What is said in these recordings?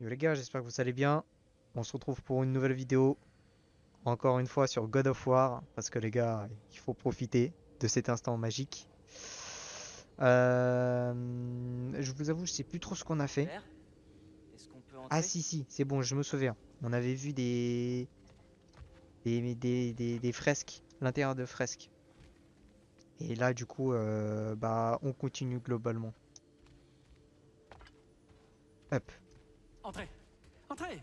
Yo les gars, j'espère que vous allez bien. On se retrouve pour une nouvelle vidéo, encore une fois sur God of War, parce que les gars, il faut profiter de cet instant magique. Je vous avoue, je sais plus trop ce qu'on a fait. Père, est-ce qu'on peut Ah entrer? si si, c'est bon, je me souviens. On avait vu des fresques, l'intérieur de fresques. Et là, du coup, bah, on continue globalement. Hop. Entrez. Entrez.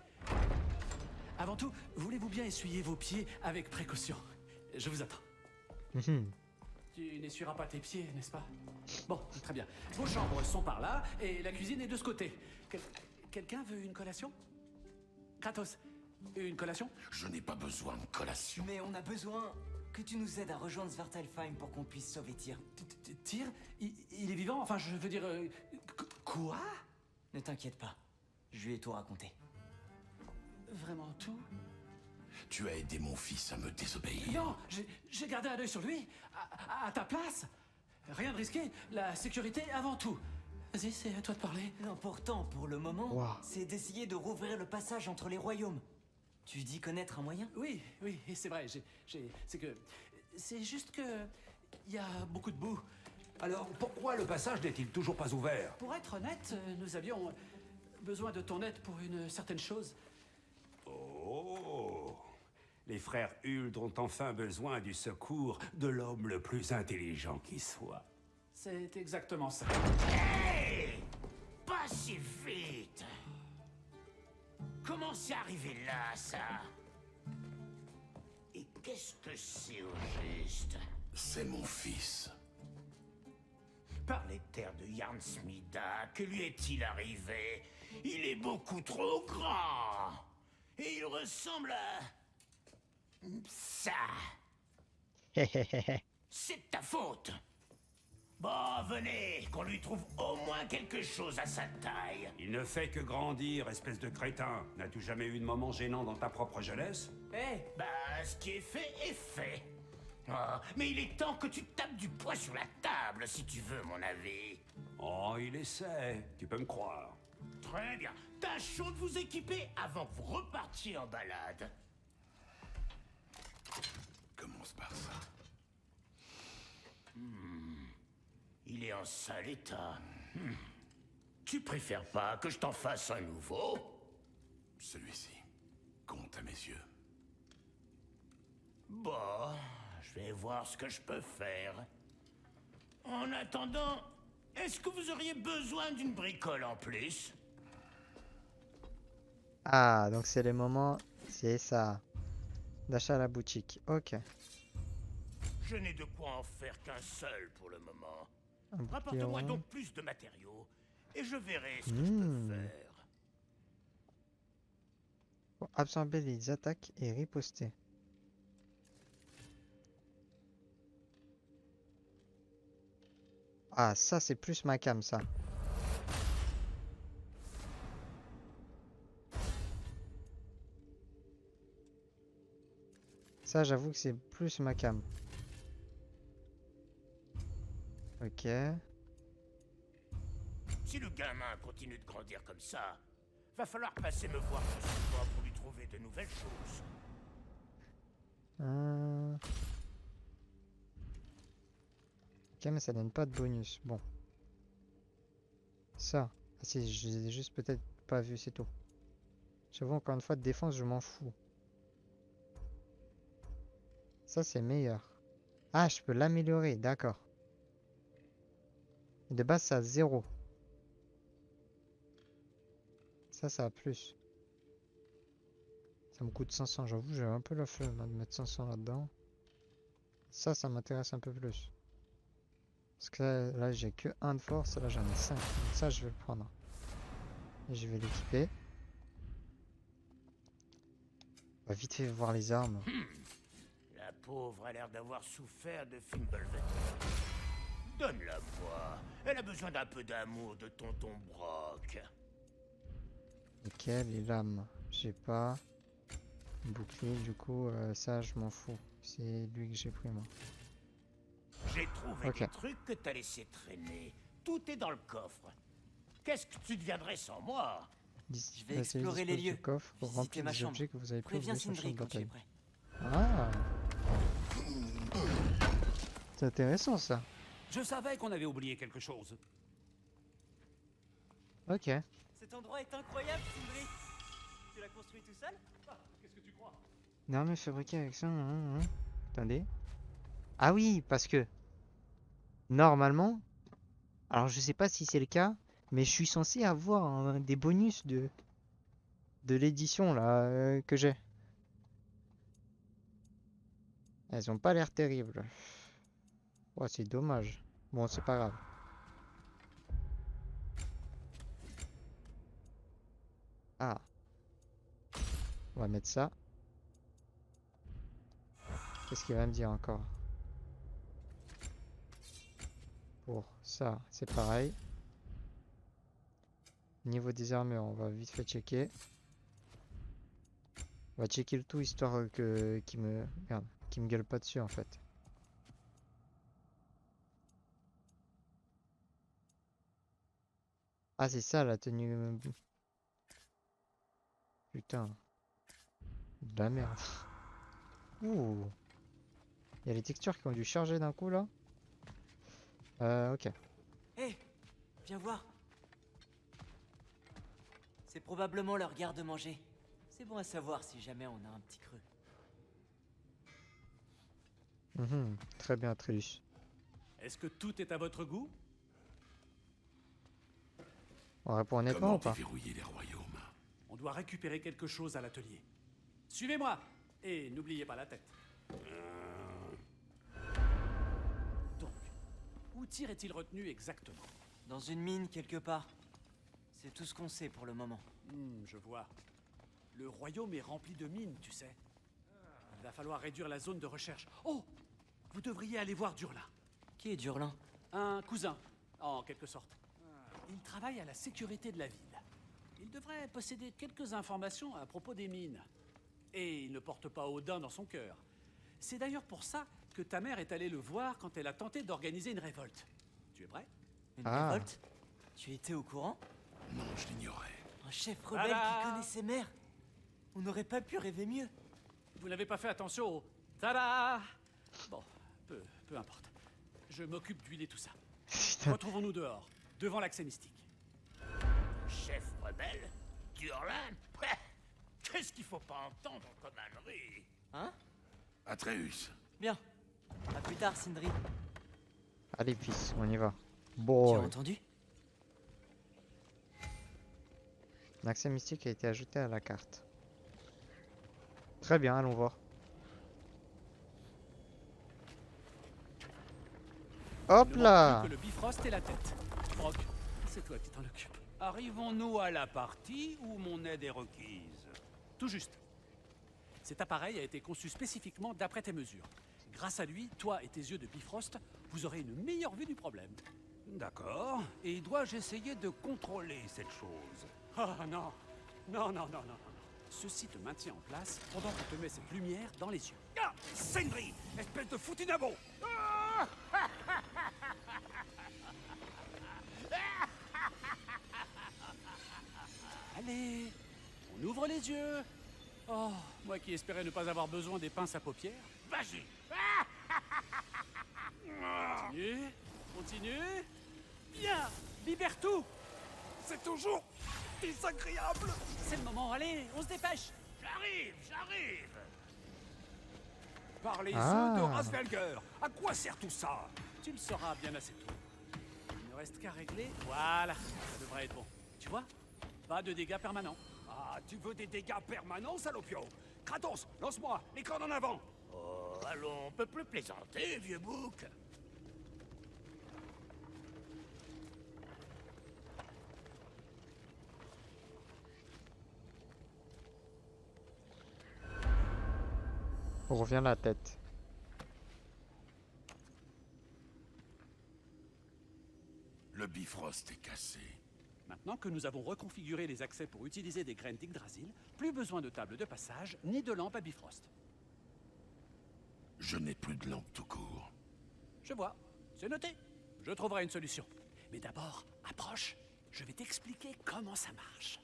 Avant tout, voulez-vous bien essuyer vos pieds avec précaution? Je vous attends. Mhm. Tu n'essuieras pas tes pieds, n'est-ce pas? Bon, très bien. Vos chambres sont par là et la cuisine est de ce côté. Quelqu'un veut une collation? Kratos, une collation? Je n'ai pas besoin de collation. Mais on a besoin que tu nous aides à rejoindre Svartalfheim pour qu'on puisse sauver Tyr. Tyr? Il est vivant? Enfin, je veux dire... Quoi? Ne t'inquiète pas, je lui ai tout raconté. Vraiment tout? Tu as aidé mon fils à me désobéir. Non, j'ai gardé un œil sur lui, à ta place. Rien de risqué, la sécurité avant tout. Vas-y, c'est à toi de parler. L'important pour le moment, Waouh. c'est d'essayer de rouvrir le passage entre les royaumes. Tu dis connaître un moyen? Oui, oui, c'est vrai, c'est que... C'est juste que... Il y a beaucoup de boue. Alors, pourquoi le passage n'est-il toujours pas ouvert? Pour être honnête, nous avions besoin de ton aide pour une certaine chose. Oh! Les frères Huld ont enfin besoin du secours de l'homme le plus intelligent qui soit. C'est exactement ça. Hey! Pas si vite! Comment c'est arrivé là, ça? Et qu'est-ce que c'est au juste? C'est mon fils. Par les terres de Yarnsmida, que lui est-il arrivé? Il est beaucoup trop grand! Et il ressemble à... ça! C'est de ta faute! Bon, venez, qu'on lui trouve au moins quelque chose à sa taille. Il ne fait que grandir, espèce de crétin. N'as-tu jamais eu de moment gênant dans ta propre jeunesse? Hé, Bah, ce qui est fait est fait. Oh, mais il est temps que tu tapes du poing sur la table, si tu veux, mon avis. Oh, il essaie, tu peux me croire. Très bien. Tâchons de vous équiper avant que vous repartiez en balade. Commence par ça. Il est en sale état. Tu préfères pas que je t'en fasse un nouveau? Celui-ci compte à mes yeux. Bon, je vais voir ce que je peux faire. En attendant, est-ce que vous auriez besoin d'une bricole en plus? Ah, donc c'est les moments, c'est ça. D'achat à la boutique. Ok. Je n'ai de quoi en faire qu'un seul pour le moment. Un bouclier Rapporte-moi rond. donc plus de matériaux et je verrai ce que je peux faire. Pour absorber les attaques et riposter. Ah, ça c'est plus ma cam, ça. Ça, j'avoue que c'est plus ma cam. Ok. Si le gamin continue de grandir comme ça, va falloir passer me voir plus souvent pour lui trouver de nouvelles choses. Euh, Ok, mais ça donne pas de bonus. Bon. Ça. Ah si, je l'ai juste peut-être pas vu, c'est tout. J'avoue, encore une fois, de défense, je m'en fous. Ça, c'est meilleur. Ah, je peux l'améliorer, d'accord. De base, ça a 0. Ça a plus. Ça me coûte 500. J'avoue, j'ai un peu la flemme hein, de mettre 500 là-dedans. Ça m'intéresse un peu plus. Parce que là, j'ai que 1 de force. Là, j'en ai 5. Donc ça, je vais le prendre. Et je vais l'équiper. On va vite fait voir les armes. La pauvre a l'air d'avoir souffert de Fimbulvetr. Donne-la-moi. Elle a besoin d'un peu d'amour de tonton Brock. Ok, les lames. J'ai pas. Bouclier, du coup, ça, je m'en fous. C'est lui que j'ai pris, moi. J'ai trouvé Ok. des trucs que t'as laissé traîner. Tout est dans le coffre. Qu'est-ce que tu deviendrais sans moi? Je vais explorer les lieux, Coffre visiter rempli ma des chambre. objets que vous avez pu Préviens ouvrir sur le champ de Sindri quand tu es bataille. prêt. Ah, c'est intéressant ça. Je savais qu'on avait oublié quelque chose. Ok. Cet endroit est incroyable, Sindri. Tu l'as construit tout seul? Qu'est-ce que tu crois? Non mais fabriqué avec ça. Attendez. Ah oui, parce que normalement, alors je sais pas si c'est le cas, mais je suis censé avoir des bonus de l'édition là que j'ai. Elles ont pas l'air terribles. Ouais, c'est dommage. Bon, c'est pas grave. Ah, on va mettre ça. Qu'est-ce qu'il va me dire encore? Pour ça, c'est pareil. Niveau des armures, on va vite fait checker. On va checker le tout histoire que merde, qu'il me gueule pas dessus en fait. Ah, c'est ça la tenue. Putain, de la merde. Ouh, il y a les textures qui ont dû charger d'un coup là. Ok. Hé, viens voir. C'est probablement leur garde-manger. C'est bon à savoir si jamais on a un petit creux. Très bien, Trilus. Est-ce que tout est à votre goût? On répond honnêtement Comment ou pas? déverrouiller les royaumes? On doit récupérer quelque chose à l'atelier. Suivez-moi et n'oubliez pas la tête. Donc, où Tyr est-il retenu exactement? Dans une mine quelque part. C'est tout ce qu'on sait pour le moment. Je vois. Le royaume est rempli de mines, tu sais. Il va falloir réduire la zone de recherche. Oh! Vous devriez aller voir Durlin. Qui est Durlin? Un cousin, en quelque sorte. Il travaille à la sécurité de la ville. Il devrait posséder quelques informations à propos des mines. Et il ne porte pas Odin dans son cœur. C'est d'ailleurs pour ça que ta mère est allée le voir quand elle a tenté d'organiser une révolte. Tu es prêt? Une Ah. révolte? Tu étais au courant? Non, je l'ignorais. Un chef rebelle qui connaît ses mères? On n'aurait pas pu rêver mieux. Vous n'avez pas fait attention au... Tada! Bon, peu importe. Je m'occupe d'huiler tout ça. Retrouvons-nous dehors, devant l'accès mystique. Chef rebelle? Durlin? Qu'est-ce qu'il faut pas entendre comme ânerie? Hein? Atreus. Bien. À plus tard, Sindri. Allez, fils, on y va. Tu as Bon, entendu? l'accès mystique a été ajouté à la carte. Très bien, allons voir. Hop Il ne manque là! plus que le Bifrost et la tête. Brock, c'est toi qui t'en occupes. Arrivons-nous à la partie où mon aide est requise? Tout juste. Cet appareil a été conçu spécifiquement d'après tes mesures. Grâce à lui, toi et tes yeux de Bifrost, vous aurez une meilleure vue du problème. D'accord. Et dois-je essayer de contrôler cette chose? Ah non. Non. Ceci te maintient en place pendant qu'on te met cette lumière dans les yeux. Ah! Sindri! Espèce de foutu nabo! Allez, on ouvre les yeux. Oh, moi qui espérais ne pas avoir besoin des pinces à paupières. Vas-y. Continue. Bien, libère tout. C'est toujours désagréable! C'est le moment, allez, on se dépêche. J'arrive. Par les Ah. œufs de Rasvelger! À quoi sert tout ça? Tu le sauras bien assez tôt. Il ne reste qu'à régler. Voilà, ça devrait être bon. Tu vois? Pas de dégâts permanents. Ah, tu veux des dégâts permanents, salopio? Kratos, lance-moi, les cornes en avant! Oh, allons, on peut plus plaisanter, vieux bouc. On revient la tête. Le Bifrost est cassé. Maintenant que nous avons reconfiguré les accès pour utiliser des graines d'Yggdrasil, plus besoin de table de passage ni de lampe à Bifrost. Je n'ai plus de lampe tout court. Je vois, c'est noté. Je trouverai une solution. Mais d'abord, approche, je vais t'expliquer comment ça marche.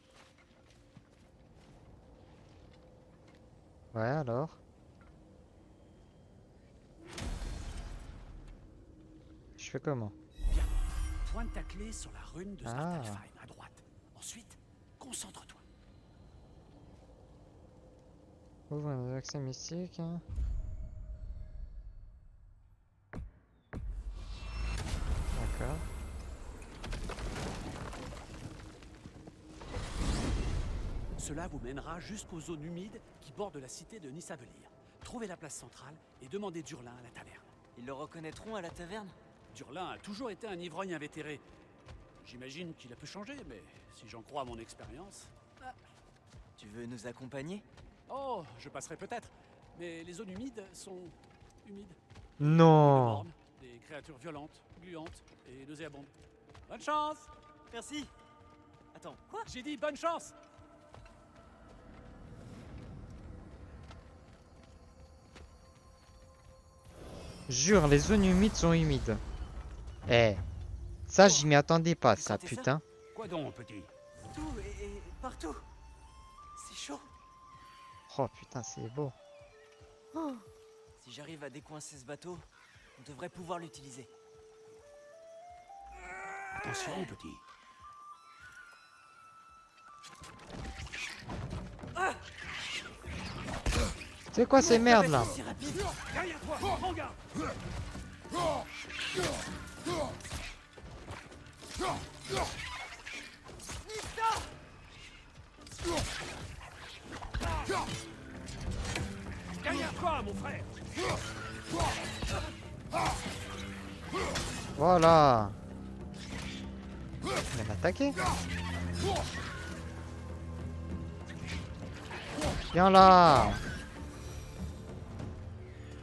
Ouais, alors? Je fais comment? Bien. Pointe ta clé sur la rune de Ah. Svartalfheim à droite. Ensuite, concentre-toi. Ouvre un accès mystique. Hein. D'accord. Cela vous mènera jusqu'aux zones humides qui bordent la cité de Nisavelir. Trouvez la place centrale et demandez Durlin à la taverne. Ils le reconnaîtront à la taverne? Durlin a toujours été un ivrogne invétéré. J'imagine qu'il a pu changer, mais si j'en crois à mon expérience... Ah. Tu veux nous accompagner? Oh, je passerai peut-être. Mais les zones humides sont... humides. Non! Mornes, des créatures violentes, gluantes et nauséabondes. Bonne chance! Merci. Attends, quoi? J'ai dit bonne chance! Jure, les zones humides sont humides. Eh, ça j'y m'y attendais pas, Tu ça, sentais ça? putain. Quoi donc, petit? Tout et partout. C'est chaud. Oh putain, c'est beau. Si j'arrive à décoincer ce bateau, on devrait pouvoir l'utiliser. Attention, petit. C'est quoi ces merdes là? Si rapide. Derrière toi! Prends garde! Derrière toi, mon frère! Voilà. Il m'a attaqué. Viens là.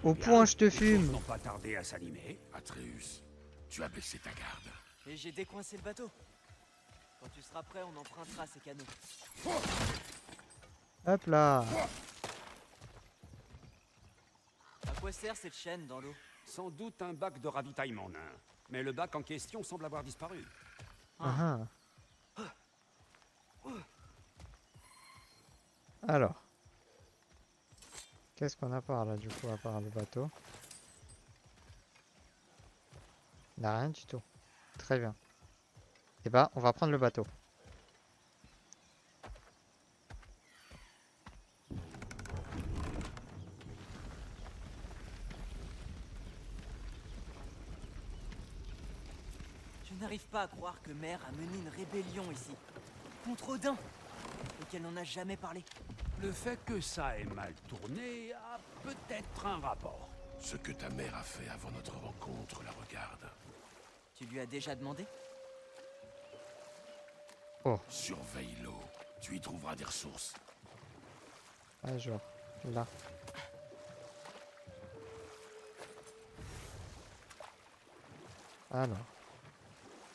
Au point, je te Les fume. choses n'ont pas tardé à s'animer. Atreus, tu as baissé ta garde. Et j'ai décoincé le bateau. Quand tu seras prêt, on empruntera ces canaux. Hop là. À quoi sert cette chaîne dans l'eau? Sans doute un bac de ravitaillement nain. Mais le bac en question semble avoir disparu. Ah ah. Alors. Qu'est-ce qu'on a par là du coup à part le bateau? Il n'y a rien du tout. Très bien. Et bah on va prendre le bateau. Je n'arrive pas à croire que Mère a mené une rébellion ici. Contre Odin. Et qu'elle n'en a jamais parlé. Le fait que ça ait mal tourné a peut-être un rapport. Ce que ta mère a fait avant notre rencontre la regarde. Tu lui as déjà demandé? Surveille l'eau. Tu y trouveras des ressources. Ah genre. Là. Alors.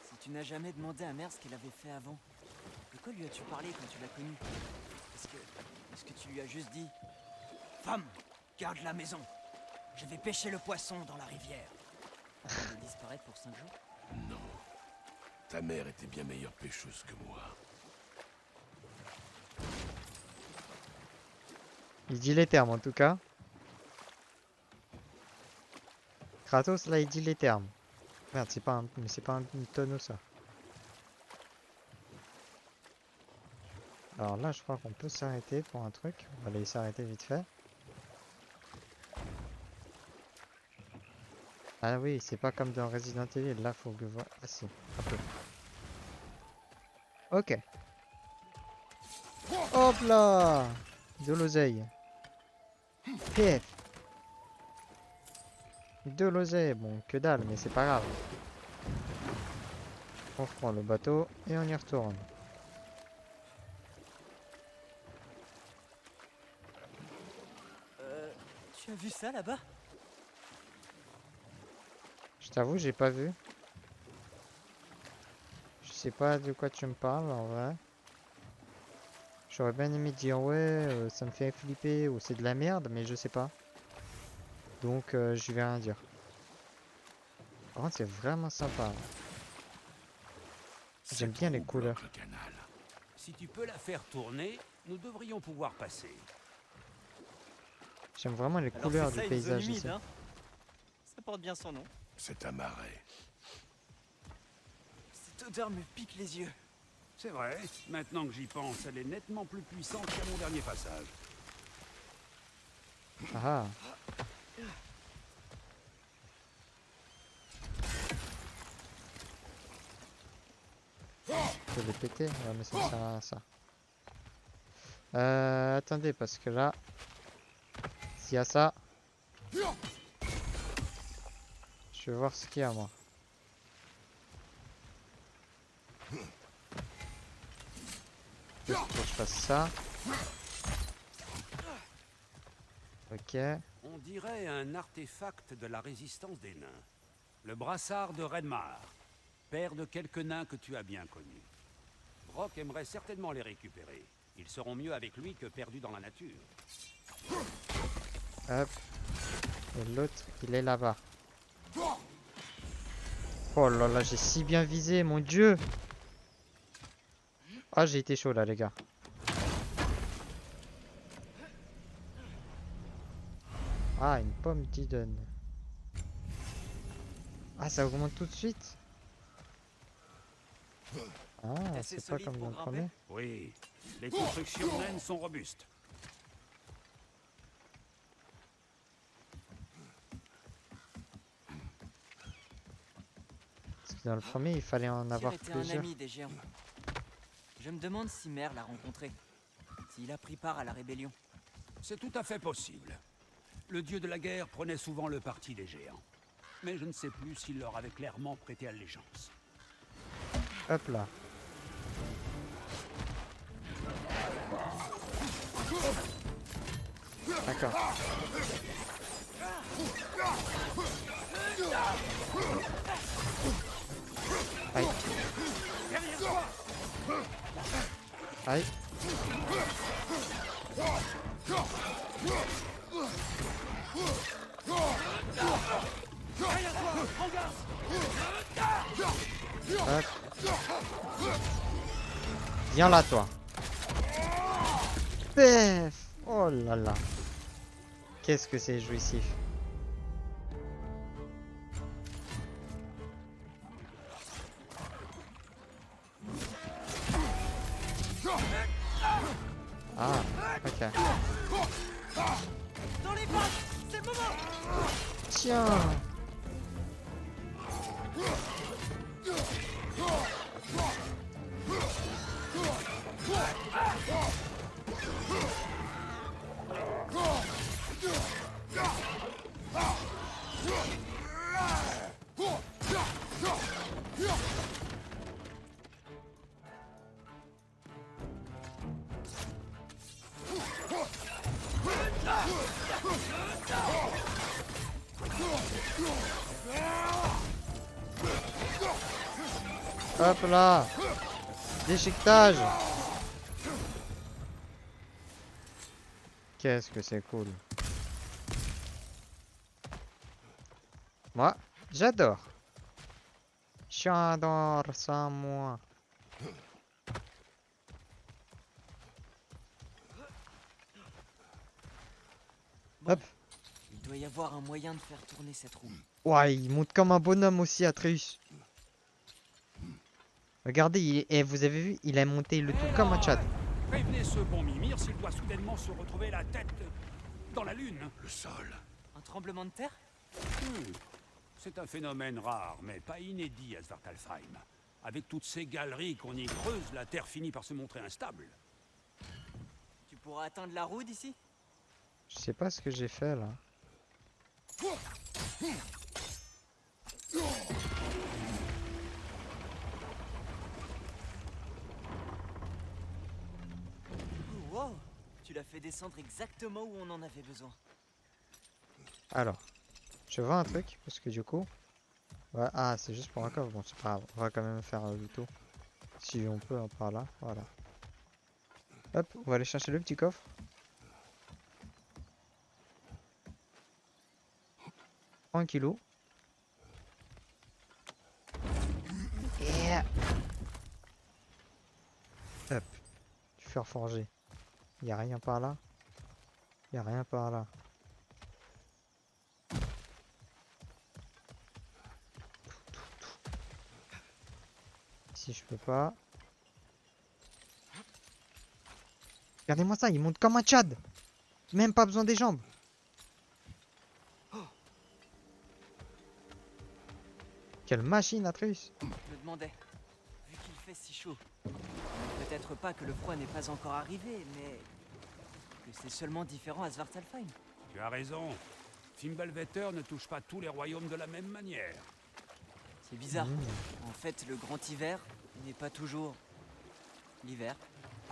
Si tu n'as jamais demandé à Mère ce qu'elle avait fait avant, de quoi lui as-tu parlé quand tu l'as connue? Est-ce que tu lui as juste dit Femme, garde la maison. Je vais pêcher le poisson dans la rivière. Avant de disparaître pour 5 jours? Non. Ta mère était bien meilleure pêcheuse que moi. Il dit les termes en tout cas. Kratos là il dit les termes. Merde, c'est pas un... mais c'est pas un tonneau ça. Alors là je crois qu'on peut s'arrêter pour un truc. On va aller s'arrêter vite fait. Ah oui, c'est pas comme dans Resident Evil, là faut que... Ah si, un peu. Ok. Hop là. De l'oseille. PF. De l'oseille, bon que dalle, mais c'est pas grave. On reprend le bateau et on y retourne. Tu as vu ça là-bas? Je t'avoue, j'ai pas vu. Je sais pas de quoi tu me parles en vrai. J'aurais bien aimé dire ouais, ça me fait flipper ou c'est de la merde, mais je sais pas. Donc je vais rien dire. Par contre, c'est vraiment sympa. J'aime bien les couleurs. Le canal. Si tu peux la faire tourner, nous devrions pouvoir passer. J'aime vraiment les Alors couleurs c'est ça du une zone paysage humide, ici. hein? Ça porte bien son nom. C'est un marais. Cette odeur me pique les yeux. C'est vrai, maintenant que j'y pense, elle est nettement plus puissante qu'à mon dernier passage. Ah. Je peux les péter? Ouais, mais ça ne sert à rien ça. Attendez, parce que là, s'il y a ça, je vais voir ce qu'il y a moi. Il faut que je fasse ça. Ok. On dirait un artefact de la résistance des nains. Le brassard de Redmar, père de quelques nains que tu as bien connus. Brock aimerait certainement les récupérer. Ils seront mieux avec lui que perdus dans la nature. Hop. Et l'autre, il est là-bas. Oh là là, j'ai si bien visé, mon dieu. Ah, j'ai été chaud là, les gars. Ah, une pomme d'Eden. Ah, ça augmente tout de suite. Ah, Assez c'est pas solide comme pour dans le grimper. premier. Oui, les constructions naines sont robustes. Parce que dans le premier, il fallait en Tyr avoir était un plusieurs. ami des géants. Je me demande si Mer l'a rencontré. S'il a pris part à la rébellion. C'est tout à fait possible. Le dieu de la guerre prenait souvent le parti des géants. Mais je ne sais plus s'il leur avait clairement prêté allégeance. Hop là. D'accord. Aïe. Aïe. Hop. Viens là, toi. Pef. Oh là là. Qu'est-ce que c'est jouissif. Ah, ok. Dans les pattes! C'est le moment! Tiens. Hop là. Déchiquetage. Qu'est-ce que c'est cool. Moi, j'adore. J'adore ça, moi. Bon, Hop. il doit y avoir un moyen de faire tourner cette roue. Ouais, il monte comme un bonhomme aussi, Atreus. Regardez, vous avez vu, il a monté le tout comme un chat. Prévenez ce bon Mimir s'il doit soudainement se retrouver la tête dans la lune. Le sol. Un tremblement de terre? C'est un phénomène rare, mais pas inédit à Svartalfheim. Avec toutes ces galeries qu'on y creuse, la Terre finit par se montrer instable. Tu pourras atteindre la roue d'ici? Je sais pas ce que j'ai fait là. Wow! Tu l'as fait descendre exactement où on en avait besoin. Alors, je vois un truc, parce que du coup... Ouais, ah, c'est juste pour un coffre, bon c'est pas grave, on va quand même faire le tour. Si on peut, par là, voilà. Hop, on va aller chercher le petit coffre. Tranquillou. Yeah. Hop, du fer forgé. Y a rien par là. Y a rien par là. Ici, je peux pas. Regardez-moi ça, il monte comme un Tchad. Même pas besoin des jambes. Quelle machine, Atreus. Je me demandais, vu qu'il fait si chaud, peut-être pas que le froid n'est pas encore arrivé, mais que c'est seulement différent à Svartalfheim. Tu as raison. Fimbulvetter ne touche pas tous les royaumes de la même manière. C'est bizarre. En fait, le grand hiver n'est pas toujours l'hiver.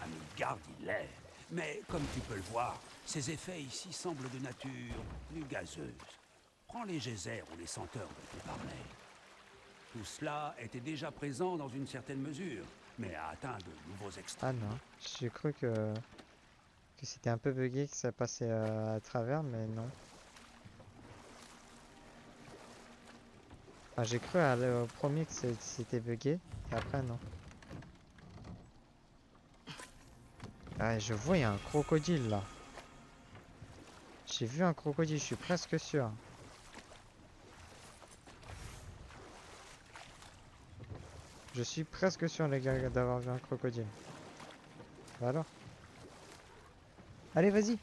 À Midgard, il l'est. Mais comme tu peux le voir, ces effets ici semblent de nature plus gazeuse. Prends les geysers ou les senteurs dont tu parlais. Tout cela était déjà présent dans une certaine mesure, mais a atteint de nouveaux Ah extrêmes. non, j'ai cru que c'était un peu bugué, que ça passait à travers, mais non. Enfin, j'ai cru au premier que c'était bugué, et après non. Ah, je vois, il y a un crocodile là. J'ai vu un crocodile, je suis presque sûr. Je suis presque sûr, les gars, d'avoir vu un crocodile. Bah alors. Allez, vas-y.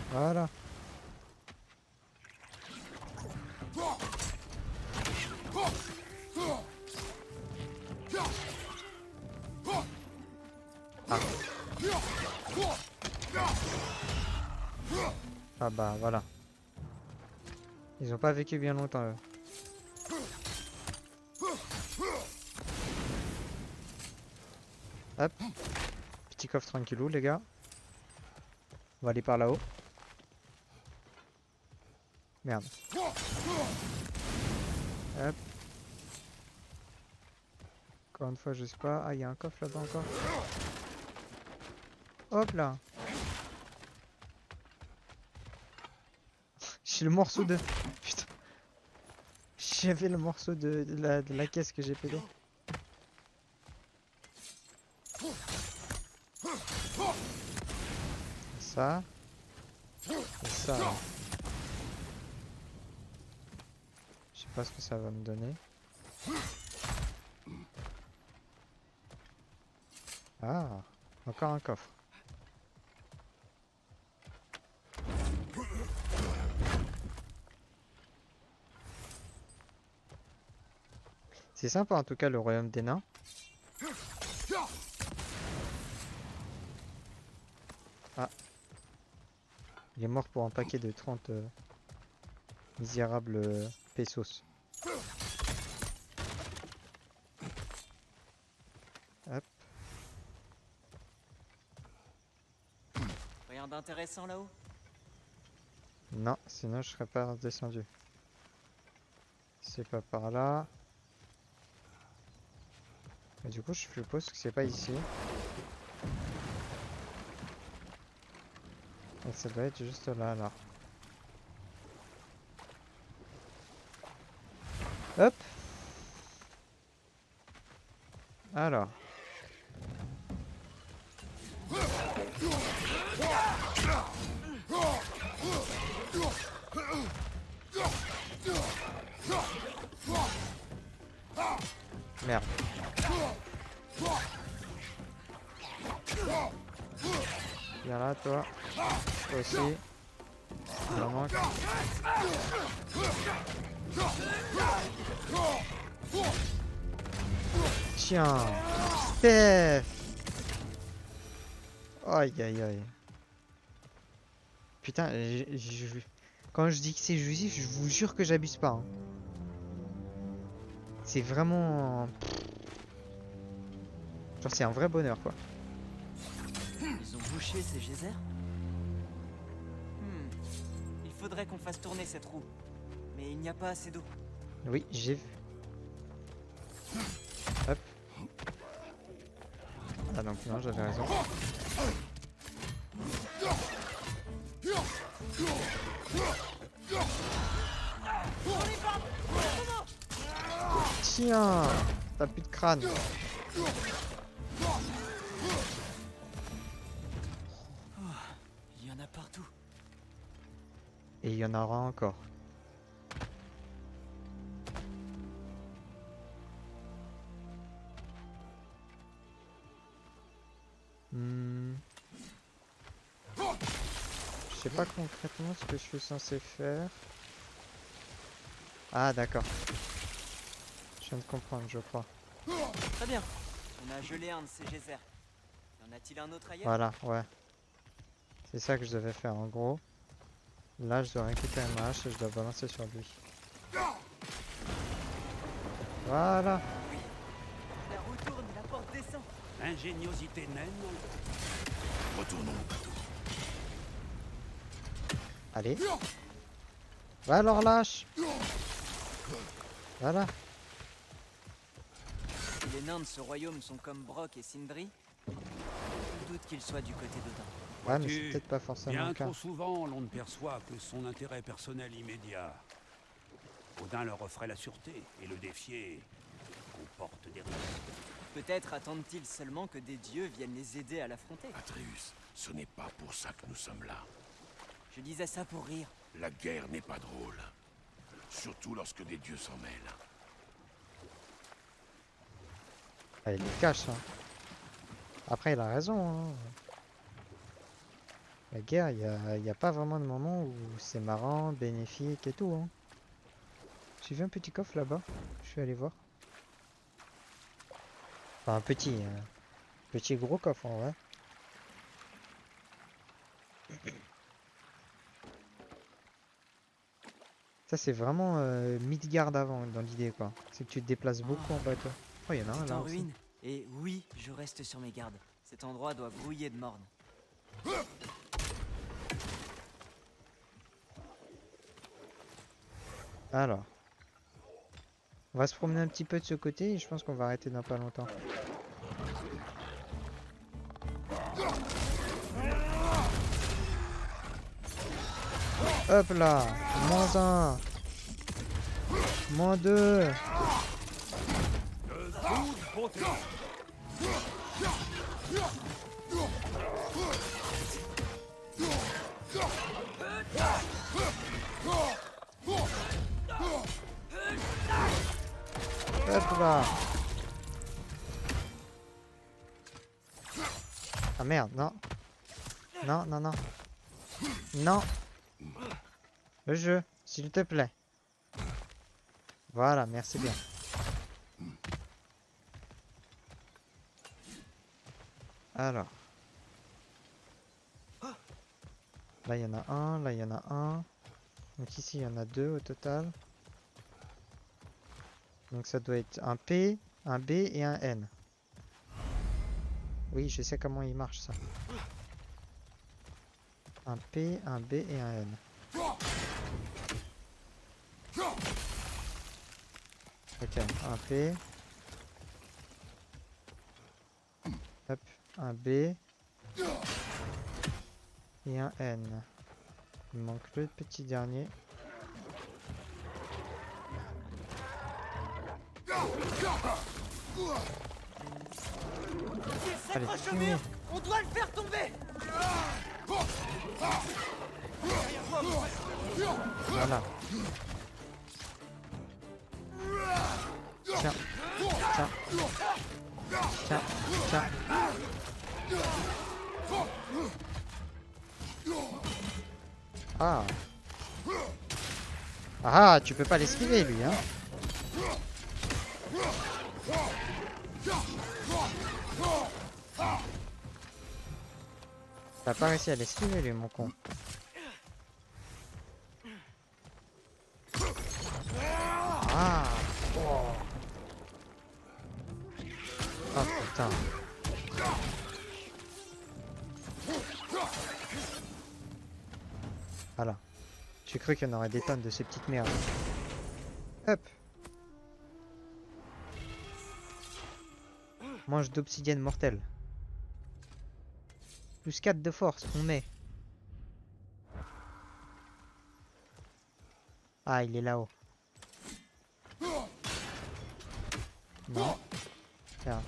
Voilà. Ah. Ah bah voilà. Ils ont pas vécu bien longtemps eux. Hop. Petit coffre tranquillou les gars. On va aller par là-haut. Merde. Hop. Encore une fois, je sais pas. Ah, il y a un coffre là-bas encore. Hop là. J'ai le morceau de... Putain. J'avais le morceau de la caisse que j'ai pété. Ça. Et ça. Là. Je sais pas ce que ça va me donner. Ah, encore un coffre. C'est sympa en tout cas le royaume des nains. Ah. Il est mort pour un paquet de 30 misérables pesos. Hop. Rien d'intéressant là-haut? Non, sinon je serais pas redescendu. C'est pas par là. Et du coup, je suppose que c'est pas ici. Et ça doit être juste là, alors. Hop. Alors. Merde. Viens là, toi. Toi aussi. Il en manque. Tiens. Steph. Aïe aïe aïe. Putain, quand je dis que c'est jouissif, je vous jure que j'abuse pas. Hein. C'est vraiment... Genre c'est un vrai bonheur quoi. Ils ont bouché ces geysers? Il faudrait qu'on fasse tourner cette roue. Mais il n'y a pas assez d'eau. Oui, j'ai vu. Hop. Ah donc non, j'avais raison. Tiens, t'as plus de crâne. Il y en a partout. Et il y en aura encore. Hmm. Je sais pas concrètement ce que je suis censé faire. Ah d'accord. Je viens de comprendre, je crois. Très bien. On a gelé un de ces geysers. Y en a-t-il un autre ailleurs? Voilà, ouais. C'est ça que je devais faire en gros. Là, je dois récupérer ma hache et je dois balancer sur lui. Voilà. Oui. La roue tourne et la porte descend. Ingéniosité naine. Retournons au bateau. Allez. Va alors lâche. Voilà. Si les nains de ce royaume sont comme Brock et Sindri, je doute qu'ils soient du côté d'Odin. Ouais, mais c'est Vois-tu, peut-être pas forcément bien le cas. trop souvent, l'on ne perçoit que son intérêt personnel immédiat. Odin leur offrait la sûreté, et le défier comporte des risques. Peut-être attendent-ils seulement que des dieux viennent les aider à l'affronter. Atreus, ce n'est pas pour ça que nous sommes là. Je disais ça pour rire. La guerre n'est pas drôle. Surtout lorsque des dieux s'en mêlent. Ah, il les cache, hein. Après, il a raison, hein. La guerre, il y a pas vraiment de moment où c'est marrant, bénéfique et tout, hein. J'ai vu un petit coffre là-bas. Je suis allé voir. Enfin, un petit gros coffre en vrai. Ça, c'est vraiment Midgard avant dans l'idée, quoi. C'est que tu te déplaces beaucoup en bateau. Oh, il y en a un C'est là en aussi. ruine. Et oui, je reste sur mes gardes. Cet endroit doit grouiller de mornes. Alors. On va se promener un petit peu de ce côté et je pense qu'on va arrêter dans pas longtemps. Hop là, -1, -2. Hop là. Ah merde, non. Non, non, non. Non. Le jeu, s'il te plaît. Voilà, merci bien. Alors. Là, il y en a un, là, il y en a un. Donc ici, il y en a deux au total. Donc ça doit être un P, un B et un N. Oui, je sais comment il marche ça. Un P, un B et un N. Ok, un P. Hop, un B. Et un N. Il manque le petit dernier. Allez, fumée. On doit le faire tomber. Voilà. Tiens. Tiens. Tiens. Tiens. Ah. Ah, tu peux pas l'esquiver lui, hein. T'as pas réussi à l'esquiver lui, mon con. Ah. Oh putain. Voilà. J'ai cru qu'il y en aurait des tonnes de ces petites merdes. Hop. Mange d'obsidienne mortelle. Plus 4 de force, on met. Ah, il est là-haut. Non. Là.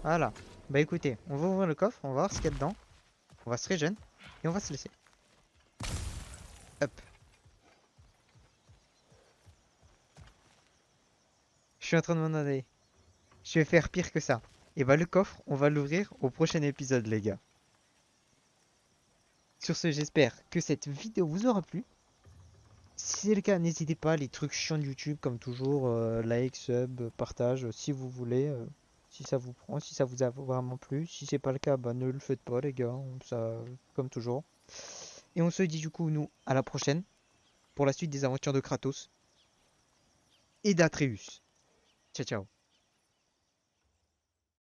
Voilà. Bah écoutez, on va ouvrir le coffre, on va voir ce qu'il y a dedans. On va se régénérer et on va se laisser. Hop. Je suis en train de m'en aller. Je vais faire pire que ça. Et bah le coffre, on va l'ouvrir au prochain épisode les gars. Sur ce, j'espère que cette vidéo vous aura plu. Si c'est le cas, n'hésitez pas, les trucs chiants de YouTube comme toujours, like, sub, partage si vous voulez, si ça vous prend, si ça vous a vraiment plu. Si c'est pas le cas, bah ne le faites pas les gars, ça comme toujours. Et on se dit du coup nous à la prochaine pour la suite des aventures de Kratos et d'Atreus. Ciao ciao.